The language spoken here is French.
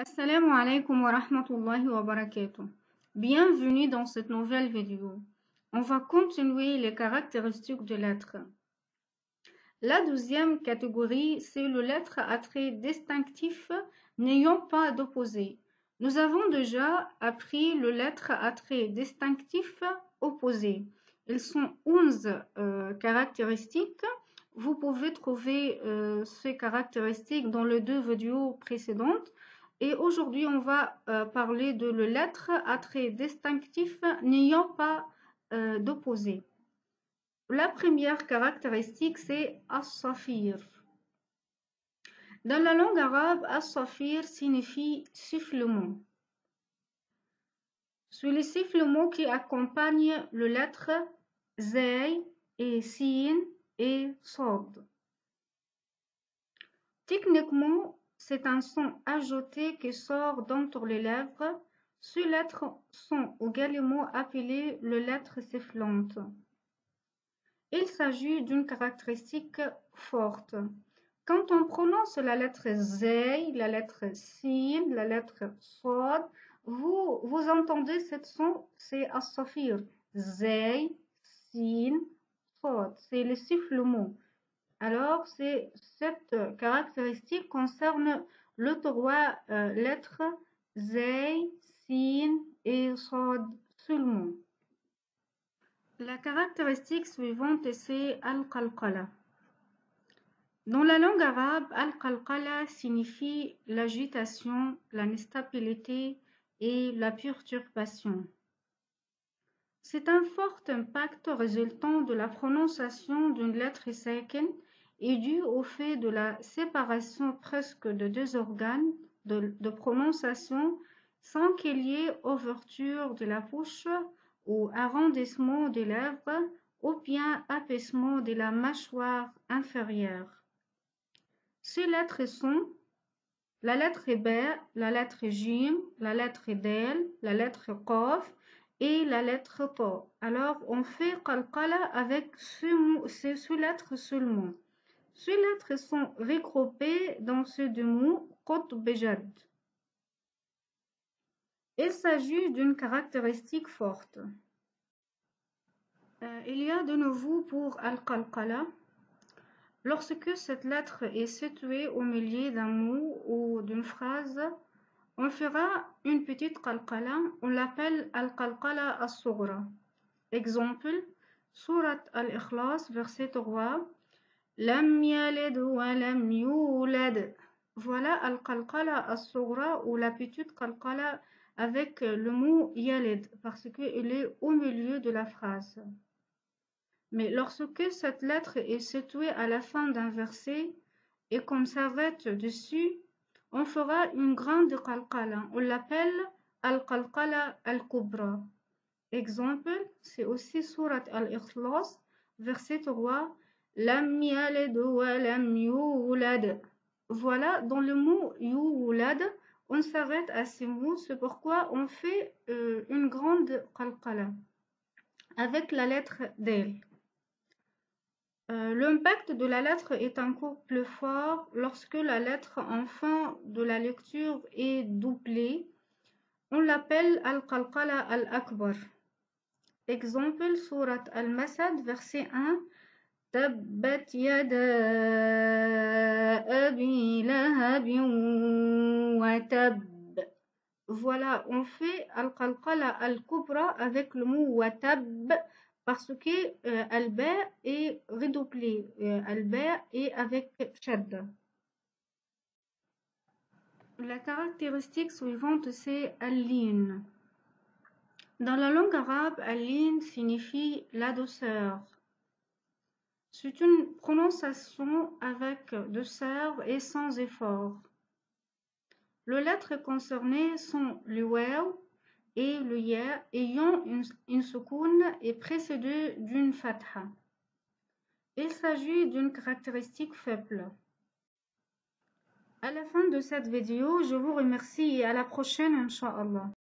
Assalamu alaikum wa rahmatullahi wa barakatuh. Bienvenue dans cette nouvelle vidéo. On va continuer les caractéristiques de l'être. La deuxième catégorie, c'est le lettre à trait distinctif n'ayant pas d'opposé. Nous avons déjà appris le lettre à trait distinctif opposé. Ils sont 11 caractéristiques. Vous pouvez trouver ces caractéristiques dans les deux vidéos précédentes. Et aujourd'hui, on va parler de la lettre à trait distinctif n'ayant pas d'opposé. La première caractéristique, c'est as-safir. Dans la langue arabe, as-safir signifie sifflement. C'est le sifflement qui accompagne le lettre zay et sin et sod. Techniquement, c'est un son ajouté qui sort d'entre les lèvres. Ces lettres sont également appelées les lettres sifflantes. Il s'agit d'une caractéristique forte. Quand on prononce la lettre zay, la lettre sin, la lettre sod, vous entendez cette son, c'est as-safir. Zay, sin, sod, c'est le sifflement. Alors, cette caractéristique concerne les trois lettres zay, sin et sod seulement. La caractéristique suivante, c'est al-qalqala. Dans la langue arabe, al-qalqala signifie l'agitation, l'instabilité et la perturbation. C'est un fort impact résultant de la prononciation d'une lettre sakin et dû au fait de la séparation presque de deux organes de prononciation sans qu'il y ait ouverture de la bouche ou arrondissement des lèvres ou bien abaissement de la mâchoire inférieure. Ces lettres sont la lettre B, la lettre Jim, la lettre Dal, la lettre Qaf et la lettre Ta. Alors, on fait qalqala avec ces lettres seulement. Ces lettres sont regroupées dans ce deux mots qutb jad. Il s'agit d'une caractéristique forte. Il y a de nouveau pour al-qalqala. Lorsque cette lettre est située au milieu d'un mot ou d'une phrase, on fera une petite qalqala, on l'appelle al-qalqala as-sughra. Exemple, Surat al-Ikhlas, verset 3, Lam yalid wa lam yulad. Voilà al-qalqala as-sughra ou la petite qalqala avec le mot yalid parce qu'il est au milieu de la phrase. Mais lorsque cette lettre est située à la fin d'un verset et qu'on s'arrête dessus, on fera une grande qalqala. On l'appelle al-qalqala al-kubra. Exemple, c'est aussi Surat al-Ikhlas, verset 3, Lam yalid wa lam yulad. Voilà, dans le mot yulad, on s'arrête à ces mots, c'est pourquoi on fait une grande qalqala avec la lettre Dal. L'impact de la lettre est encore plus fort lorsque la lettre en fin de la lecture est doublée. On l'appelle al-qalqala al-akbar. Exemple, Surat al-Masad, verset 1. Tabbat yada abi lahabin wa tab. Voilà, on fait al-qalqala al-kubra avec le mot wa tab parce que al-ba est redoublé. Al-ba est avec shadda. La caractéristique suivante, c'est al-lin. Dans la langue arabe, al-lin signifie la douceur. C'est une prononciation avec douceur et sans effort. Les lettres concernées sont le waw et le ya ayant une soukoun et précédée d'une fatha. Il s'agit d'une caractéristique faible. À la fin de cette vidéo, je vous remercie et à la prochaine, Inch'Allah.